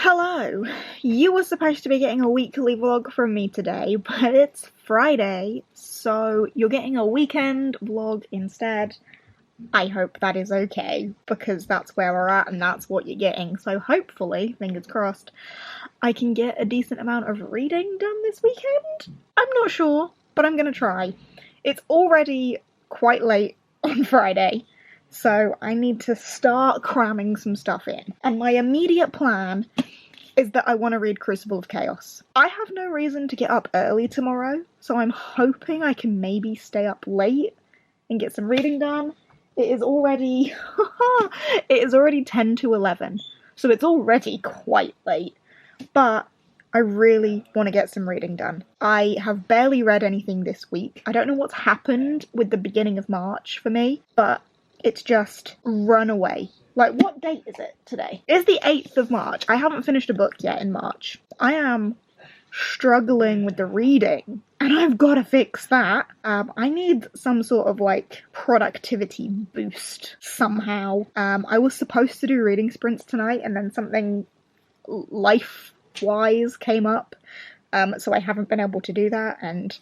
Hello! You were supposed to be getting a weekly vlog from me today, but it's Friday, so you're getting a weekend vlog instead. I hope that is okay, because that's where we're at and that's what you're getting. So hopefully, fingers crossed, I can get a decent amount of reading done this weekend? I'm not sure, but I'm gonna try. It's already quite late on Friday, so I need to start cramming some stuff in. And my immediate plan is that I want to read Crucible of Chaos. I have no reason to get up early tomorrow, so I'm hoping I can maybe stay up late and get some reading done. It is already 10 to 11, so it's already quite late, but I really want to get some reading done. I have barely read anything this week. I don't know what's happened with the beginning of March for me, but it's just run away. Like, what date is it today? It's the 8th of March. I haven't finished a book yet in March. I am struggling with the reading, and I've got to fix that. I need some sort of, like, productivity boost somehow. I was supposed to do reading sprints tonight, and then something life-wise came up, so I haven't been able to do that, and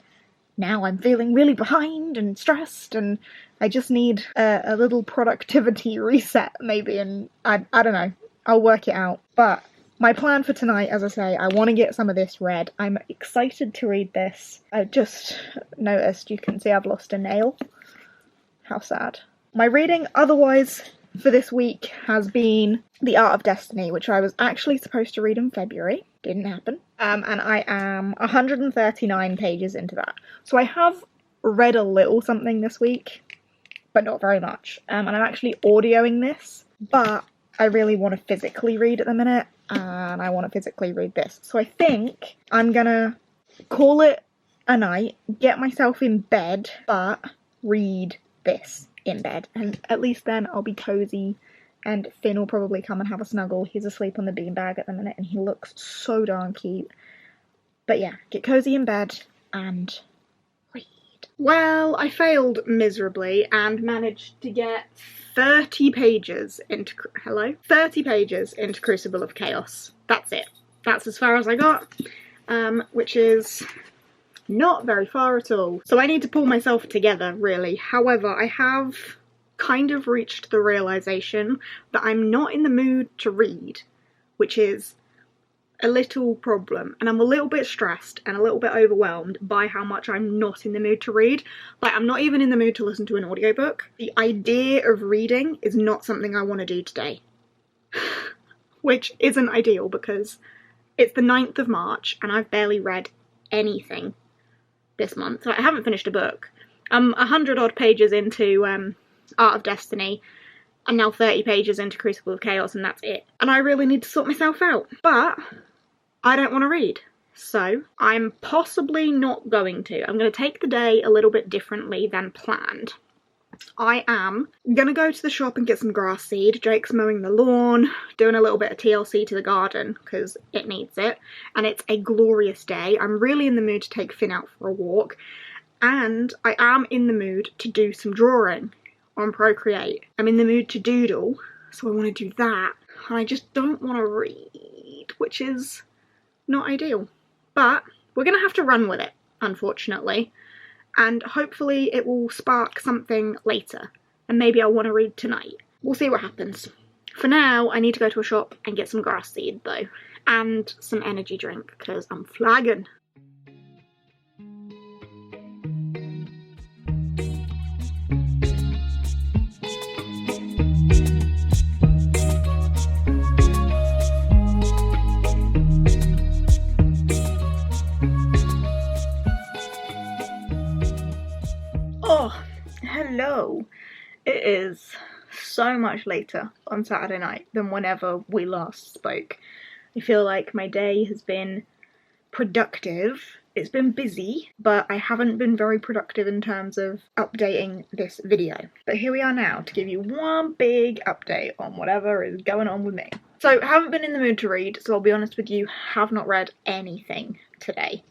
now I'm feeling really behind and stressed, and I just need a little productivity reset, maybe, and I don't know. I'll work it out. But my plan for tonight, as I say, I want to get some of this read. I'm excited to read this. I just noticed, you can see I've lost a nail. How sad. My reading otherwise for this week has been The Art of Destiny, which I was actually supposed to read in February. Didn't happen. And I am 139 pages into that. So I have read a little something this week, but not very much. And I'm actually audioing this, but I really want to physically read at the minute, and I want to physically read this. So I think I'm gonna call it a night, get myself in bed, but read this in bed. And at least then I'll be cozy, and Finn will probably come and have a snuggle. He's asleep on the beanbag at the minute, and he looks so darn cute. But yeah, get cozy in bed and read. Well, I failed miserably and managed to get 30 pages into 30 pages into Crucible of Chaos. That's it. That's as far as I got, which is not very far at all. So I need to pull myself together, really. However, I have kind of reached the realization that I'm not in the mood to read, which is a little problem, and I'm a little bit stressed and a little bit overwhelmed by how much I'm not in the mood to read. Like, I'm not even in the mood to listen to an audiobook. The idea of reading is not something I want to do today. Which isn't ideal because it's the 9th of March and I've barely read anything this month. So I haven't finished a book. I'm 100 odd pages into Art of Destiny, and now 30 pages into Crucible of Chaos, and that's it. And I really need to sort myself out. But I don't want to read, so I'm possibly not going to. I'm going to take the day a little bit differently than planned. I am going to go to the shop and get some grass seed. Jake's mowing the lawn, doing a little bit of TLC to the garden because it needs it, and it's a glorious day. I'm really in the mood to take Finn out for a walk, and I am in the mood to do some drawing on Procreate. I'm in the mood to doodle, so I want to do that, and I just don't want to read, which is not ideal. But we're going to have to run with it, unfortunately, and hopefully it will spark something later, and maybe I'll want to read tonight. We'll see what happens. For now, I need to go to a shop and get some grass seed, though, and some energy drink, because I'm flagging. Oh, hello. It is so much later on Saturday night than whenever we last spoke. I feel like my day has been productive. It's been busy, but I haven't been very productive in terms of updating this video. But here we are now to give you one big update on whatever is going on with me. So, I haven't been in the mood to read, so I'll be honest with you, have not read anything today.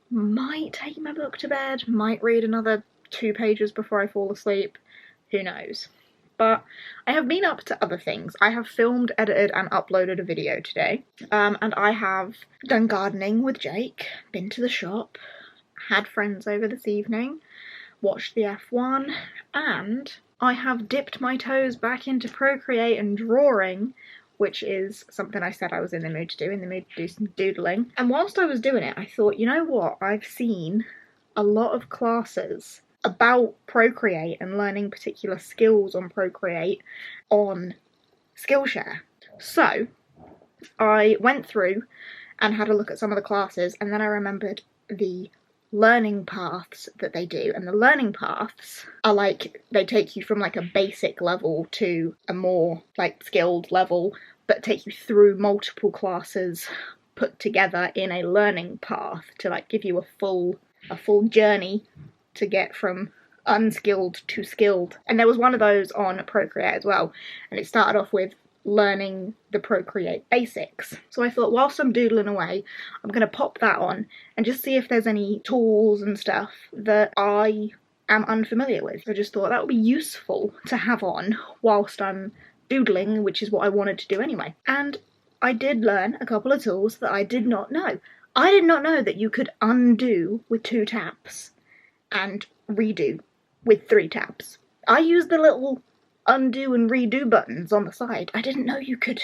Might take my book to bed, might read another 2 pages before I fall asleep, who knows. but I have been up to other things. I have filmed, edited and uploaded a video today, and I have done gardening with Jake, been to the shop, had friends over this evening, watched the F1, and I have dipped my toes back into Procreate and drawing, which is something I said I was in the mood to do some doodling. And whilst I was doing it, I thought, you know what, I've seen a lot of classes about Procreate and learning particular skills on Procreate on Skillshare. So I went through and had a look at some of the classes, and then I remembered the learning paths that they do, and the learning paths are like, they take you from like a basic level to a more like skilled level, but take you through multiple classes put together in a learning path to like give you a full journey to get from unskilled to skilled. And there was one of those on Procreate as well, and it started off with learning the Procreate basics. So I thought, whilst I'm doodling away, I'm going to pop that on and just see if there's any tools and stuff that I am unfamiliar with. I just thought that would be useful to have on whilst I'm doodling, which is what I wanted to do anyway. And I did learn a couple of tools that I did not know. I did not know that you could undo with 2 taps and redo with 3 taps. I used the little undo and redo buttons on the side. I didn't know you could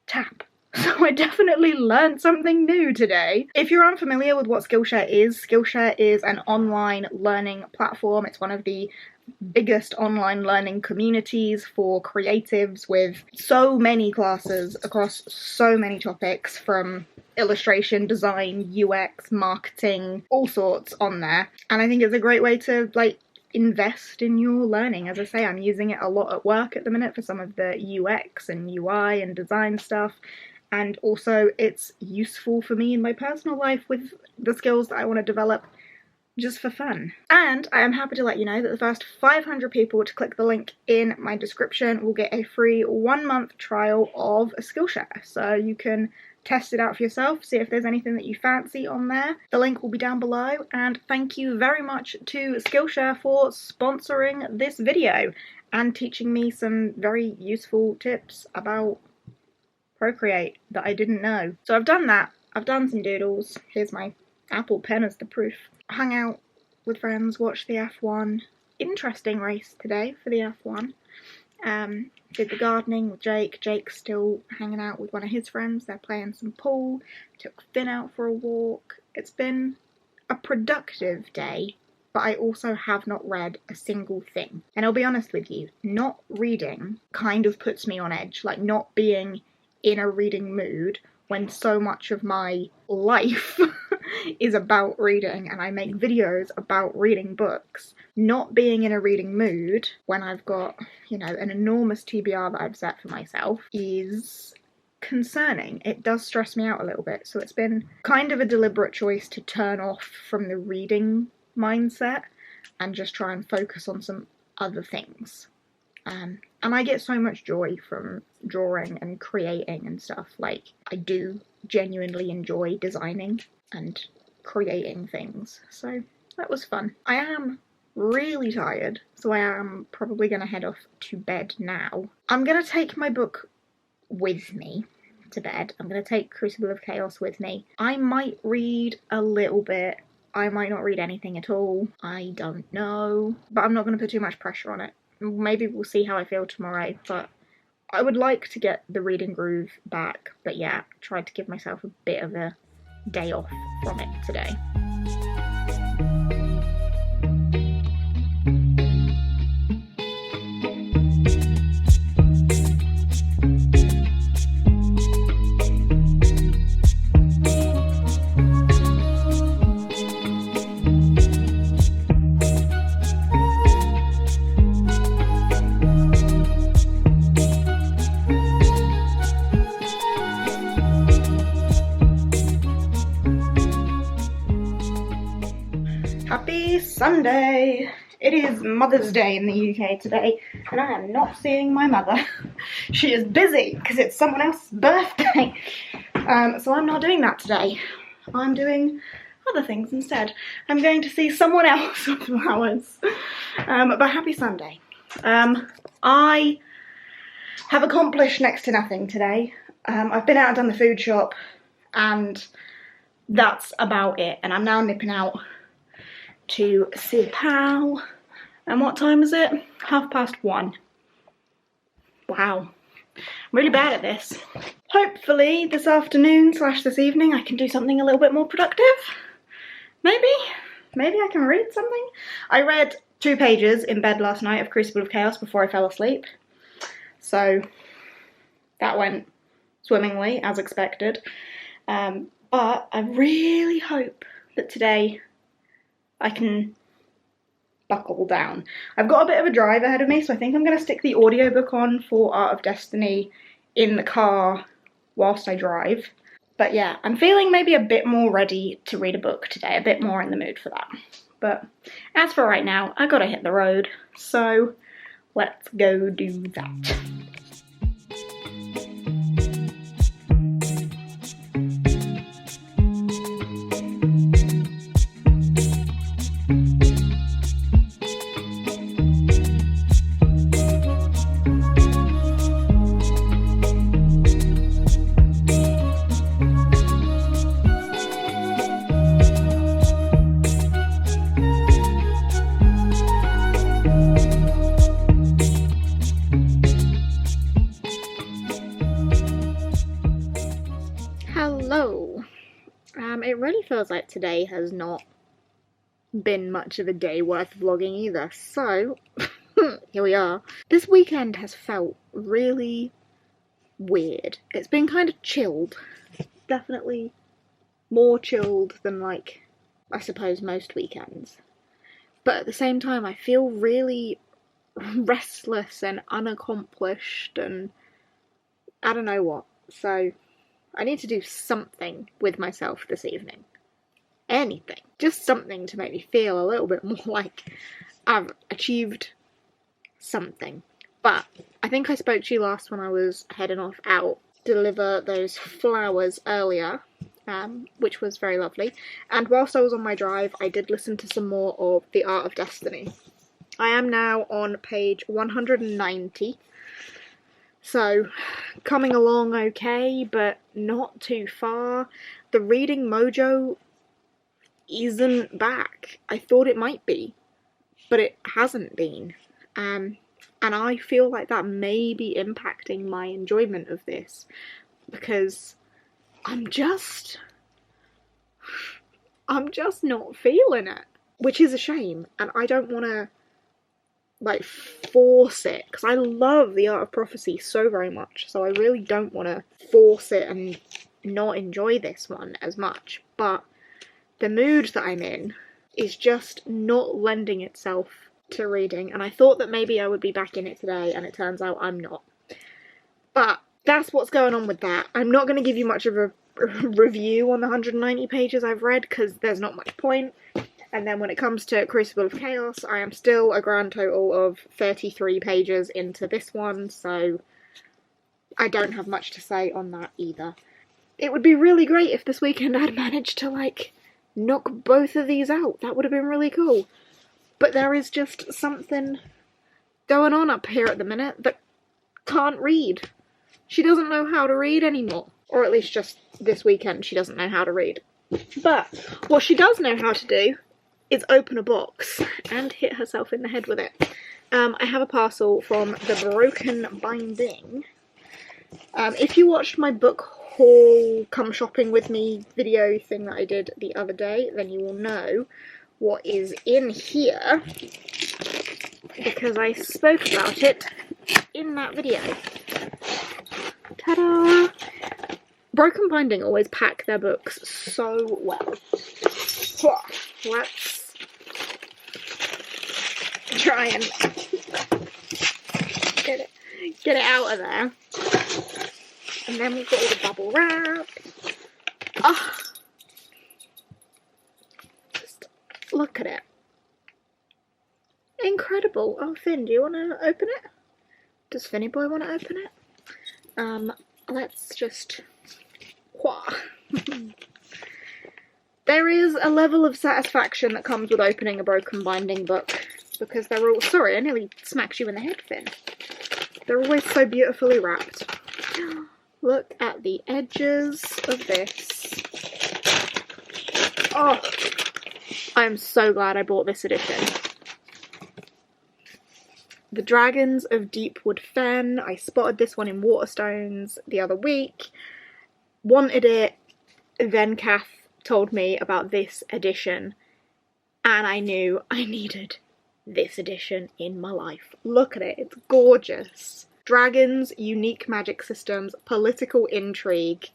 tap. So I definitely learned something new today. If you're unfamiliar with what Skillshare is an online learning platform. It's one of the biggest online learning communities for creatives, with so many classes across so many topics, from illustration, design, UX, marketing, all sorts on there. And I think it's a great way to like invest in your learning. As I say, I'm using it a lot at work at the minute for some of the UX and UI and design stuff, and also it's useful for me in my personal life with the skills that I want to develop just for fun. And I am happy to let you know that the first 500 people to click the link in my description will get a free 1-month trial of Skillshare, so you can test it out for yourself, see if there's anything that you fancy on there. The link will be down below, and thank you very much to Skillshare for sponsoring this video and teaching me some very useful tips about Procreate that I didn't know. So I've done that, I've done some doodles, here's my Apple Pen as the proof. Hung out with friends, watched the F1, interesting race today for the F1. Did the gardening with Jake. Jake's still hanging out with one of his friends. They're playing some pool. Took Finn out for a walk. It's been a productive day, but I also have not read a single thing. And I'll be honest with you, not reading kind of puts me on edge. Like, not being in a reading mood when so much of my life is about reading and I make videos about reading books. Not being in a reading mood when I've got, you know, an enormous TBR that I've set for myself is concerning. It does stress me out a little bit, so it's been kind of a deliberate choice to turn off from the reading mindset and just try and focus on some other things. And I get so much joy from drawing and creating and stuff. Like, I do genuinely enjoy designing and creating things, so that was fun. I am really tired, so I am probably going to head off to bed now. I'm going to take my book with me to bed. I'm going to take Crucible of Chaos with me. I might read a little bit, I might not read anything at all, I don't know, but I'm not going to put too much pressure on it. Maybe we'll see how I feel tomorrow, but I would like to get the reading groove back. But yeah, tried to give myself a bit of a day off from it today. Happy Sunday! It is Mother's Day in the UK today, and I am not seeing my mother. She is busy because it's someone else's birthday. So I'm not doing that today. I'm doing other things instead. I'm going to see someone else with flowers. But happy Sunday. I have accomplished next to nothing today. I've been out and done the food shop, and that's about it. And I'm now nipping out to see a pal. And what time is it? 1:30. Wow. I'm really bad at this. Hopefully this afternoon / this evening I can do something a little bit more productive. Maybe I can read something. I read 2 pages in bed last night of Crucible of Chaos before I fell asleep. So that went swimmingly, as expected. But I really hope that today I can buckle down. I've got a bit of a drive ahead of me, so I think I'm going to stick the audiobook on for Art of Destiny in the car whilst I drive. But yeah, I'm feeling maybe a bit more ready to read a book today, a bit more in the mood for that. But as for right now, I gotta hit the road, so let's go do that. Hello. It really feels like today has not been much of a day worth vlogging either, so here we are. This weekend has felt really weird. It's been kind of chilled. Definitely more chilled than, like, I suppose most weekends. But at the same time, I feel really restless and unaccomplished and I don't know what, so I need to do something with myself this evening. Anything. Just something to make me feel a little bit more like I've achieved something. But I think I spoke to you last when I was heading off out to deliver those flowers earlier, which was very lovely. And whilst I was on my drive, I did listen to some more of The Art of Destiny. I am now on page 190. So, coming along okay, but not too far. The reading mojo isn't back. I thought it might be, but it hasn't been. And I feel like that may be impacting my enjoyment of this, because I'm just not feeling it, which is a shame, and I don't want to like force it, because I love The Art of Prophecy so very much, so I really don't want to force it and not enjoy this one as much. But the mood that I'm in is just not lending itself to reading, and I thought that maybe I would be back in it today, and it turns out I'm not. But that's what's going on with that. I'm not going to give you much of a review on the 190 pages I've read, because there's not much point. And then when it comes to Crucible of Chaos, I am still a grand total of 33 pages into this one, so I don't have much to say on that either. It would be really great if this weekend I'd managed to, like, knock both of these out. That would have been really cool. But there is just something going on up here at the minute that can't read. She doesn't know how to read anymore. Or at least just this weekend she doesn't know how to read. But what she does know how to do is open a box and hit herself in the head with it. I have a parcel from the Broken Binding. If you watched my book haul come shopping with me video thing that I did the other day, then you will know what is in here, because I spoke about it in that video. Ta-da! Broken Binding always pack their books so well. Let's try and get it out of there. And then we've got all the bubble wrap. Oh, just look at it. Incredible. Oh, Finn, do you want to open it? Does Finny Boy want to open it? Let's just... There is a level of satisfaction that comes with opening a Broken Binding book, because they're all... Sorry, I nearly smacked you in the head, Finn. They're always so beautifully wrapped. Look at the edges of this. Oh, I'm so glad I bought this edition. The Dragons of Deepwood Fen. I spotted this one in Waterstones the other week. Wanted it. Then Kath told me about this edition. And I knew I needed this edition in my life. Look at it. It's gorgeous. Dragons, unique magic systems, political intrigue.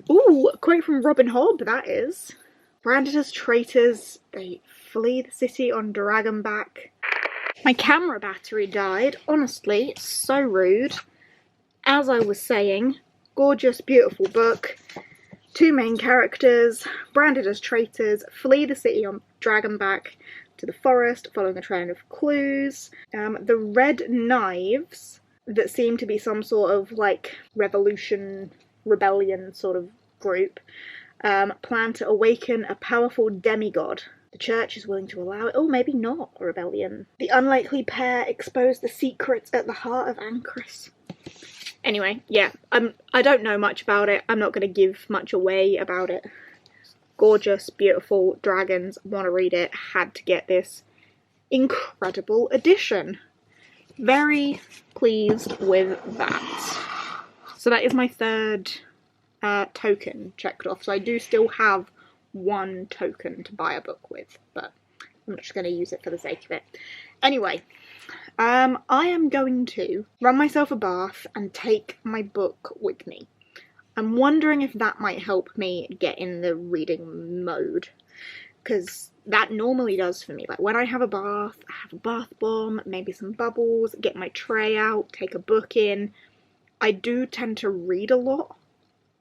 Ooh, a quote from Robin Hobb, that is. Branded as traitors, they flee the city on Dragonback. My camera battery died. Honestly, so rude. As I was saying, gorgeous, beautiful book. 2 main characters, branded as traitors, flee the city on Dragonback to the forest, following a trail of clues. The red knives that seem to be some sort of like rebellion sort of group plan to awaken a powerful demigod. The church is willing to allow it. Oh, maybe not a rebellion. The unlikely pair expose the secrets at the heart of Ancris. Anyway, yeah, I don't know much about it. I'm not going to give much away about it. Gorgeous, beautiful dragons. Want to read it. Had to get this incredible edition. Very pleased with that. So that is my third token checked off. So I do still have 1 token to buy a book with, but I'm just going to use it for the sake of it. Anyway, I am going to run myself a bath and take my book with me. I'm wondering if that might help me get in the reading mode, because that normally does for me. Like when I have a bath, I have a bath bomb, maybe some bubbles, get my tray out, take a book in. I do tend to read a lot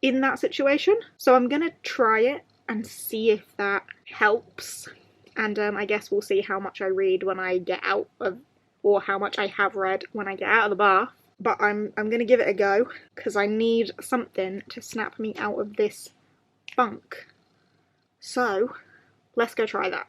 in that situation, so I'm gonna try it and see if that helps. And I guess we'll see how much I read when I get out of, or how much I have read when I get out of the bath. But I'm gonna give it a go, because I need something to snap me out of this funk. So, let's go try that.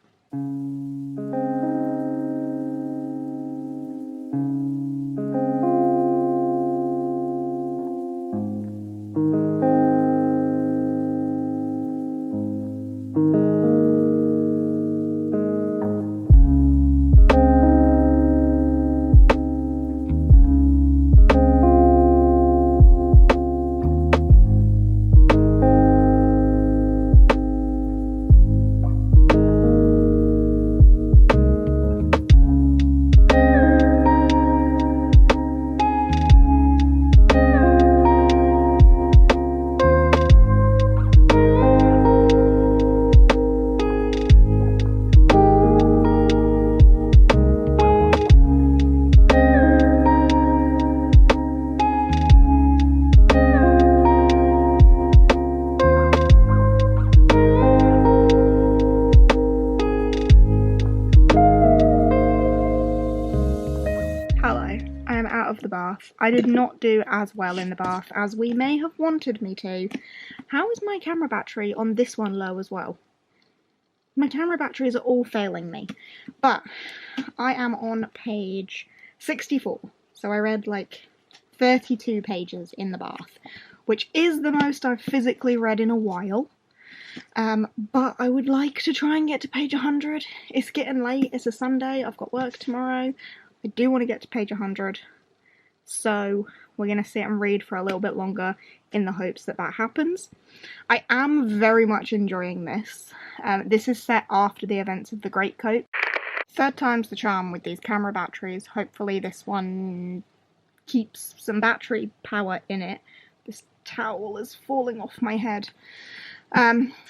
I did not do as well in the bath as we may have wanted me to. How is my camera battery on this one low as well? My camera batteries are all failing me. But I am on page 64. So I read like 32 pages in the bath, which is the most I've physically read in a while. But I would like to try and get to page 100. It's getting late. It's a Sunday. I've got work tomorrow. I do want to get to page 100. So we're going to sit and read for a little bit longer in the hopes that that happens. I am very much enjoying this. This is set after the events of the Greatcoat. Third time's the charm with these camera batteries. Hopefully this one keeps some battery power in it. This towel is falling off my head.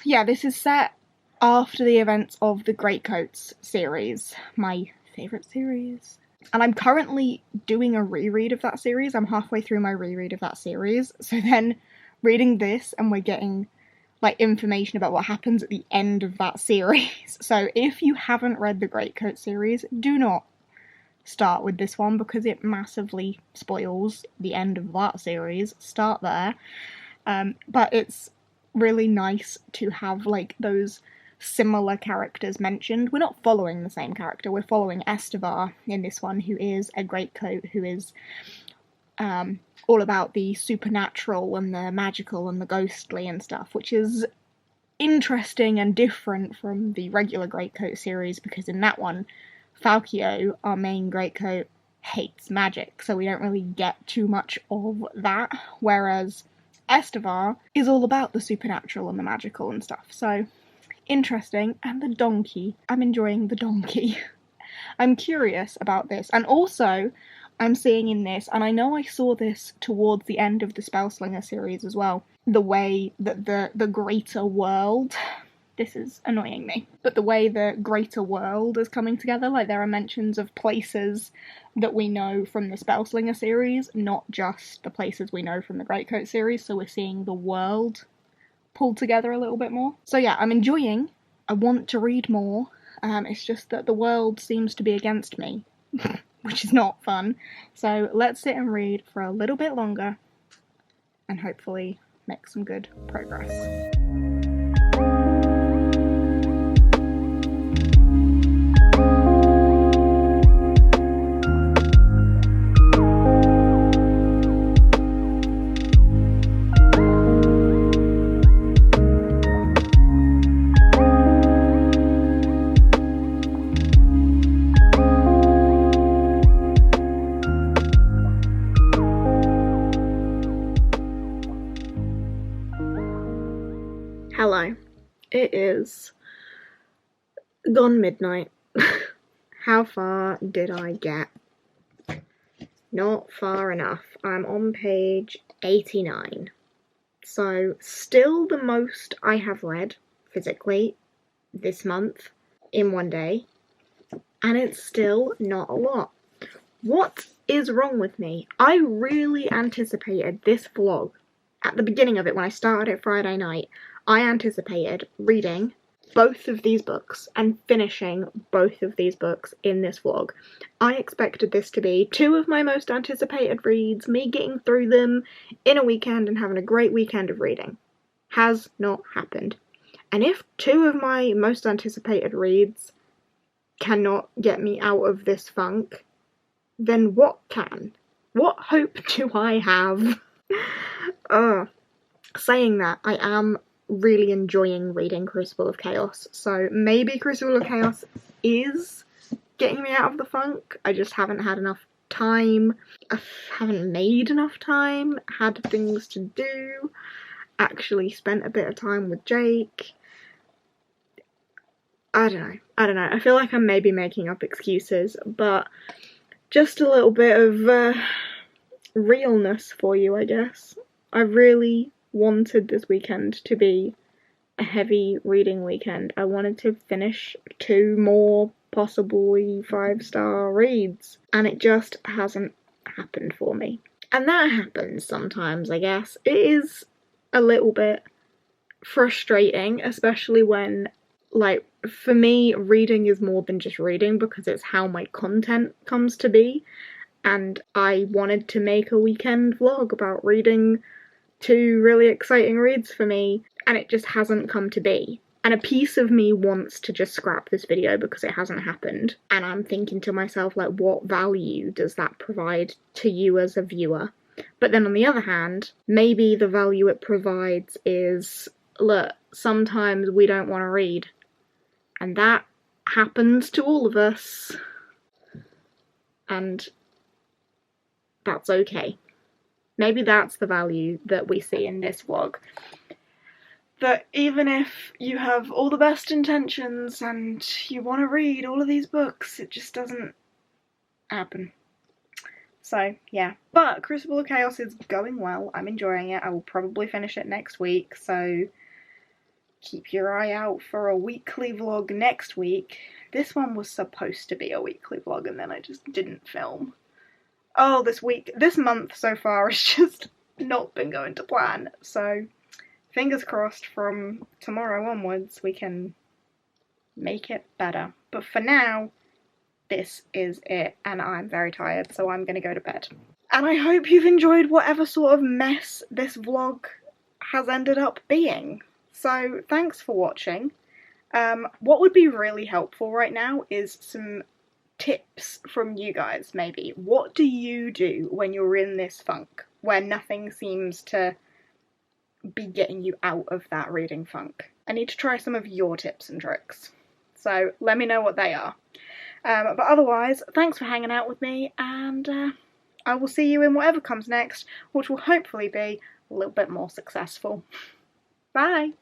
Yeah, this is set after the events of the Greatcoats series. My favourite series. And I'm currently doing a reread of that series. I'm halfway through my reread of that series. So then reading this and we're getting like information about what happens at the end of that series. So if you haven't read the Greatcoat series, do not start with this one because it massively spoils the end of that series. Start there. But it's really nice to have like those similar characters mentioned. We're not following the same character, we're following Estevar in this one, who is a greatcoat, who is all about the supernatural and the magical and the ghostly and stuff, which is interesting and different from the regular greatcoat series, because in that one, Falkio, our main greatcoat, hates magic, so we don't really get too much of that, whereas Estevar is all about the supernatural and the magical and stuff. So interesting. And the donkey, I'm enjoying the donkey. I'm curious about this, and also I'm seeing in this, and I know I saw this towards the end of the Spellslinger series as well, the way that the greater world, this is annoying me, but the way the greater world is coming together, like there are mentions of places that we know from the Spellslinger series, not just the places we know from the Greatcoat series, so we're seeing the world pulled together a little bit more. So yeah, I'm enjoying, I want to read more, it's just that the world seems to be against me, which is not fun, so let's sit and read for a little bit longer, and hopefully make some good progress. Hello, it is gone midnight. How far did I get? Not far enough. I'm on page 89. So, still the most I have read physically this month in one day, and it's still not a lot. What is wrong with me? I really anticipated this vlog. At the beginning of it, when I started it Friday night, I anticipated reading both of these books and finishing both of these books in this vlog. I expected this to be two of my most anticipated reads, me getting through them in a weekend and having a great weekend of reading. Has not happened. And if two of my most anticipated reads cannot get me out of this funk, then what can? What hope do I have? Saying that, I am really enjoying reading Crucible of Chaos, so maybe Crucible of Chaos is getting me out of the funk. I just haven't had enough time, I haven't made enough time, had things to do, actually spent a bit of time with Jake. I don't know, I feel like I'm maybe making up excuses, but just a little bit of realness for you, I guess. I really wanted this weekend to be a heavy reading weekend. I wanted to finish 2 more possibly 5-star reads, and it just hasn't happened for me. And that happens sometimes, I guess. It is a little bit frustrating, especially when, like, for me, reading is more than just reading because it's how my content comes to be, and I wanted to make a weekend vlog about reading 2 really exciting reads for me, and it just hasn't come to be. And a piece of me wants to just scrap this video because it hasn't happened, and I'm thinking to myself, like, what value does that provide to you as a viewer? But then on the other hand, maybe the value it provides is, look, sometimes we don't want to read, and that happens to all of us, and that's okay. Maybe that's the value that we see in this vlog. That even if you have all the best intentions and you want to read all of these books, it just doesn't happen. So, yeah. But Crucible of Chaos is going well. I'm enjoying it. I will probably finish it next week, so keep your eye out for a weekly vlog next week. This one was supposed to be a weekly vlog and then I just didn't film. Oh, this month so far has just not been going to plan, so fingers crossed from tomorrow onwards we can make it better. But for now, this is it, and I'm very tired, so I'm gonna go to bed. And I hope you've enjoyed whatever sort of mess this vlog has ended up being. So thanks for watching. What would be really helpful right now is some tips from you guys, maybe. What do you do when you're in this funk, where nothing seems to be getting you out of that reading funk? I need to try some of your tips and tricks. So let me know what they are. But otherwise, thanks for hanging out with me, and I will see you in whatever comes next, which will hopefully be a little bit more successful. Bye!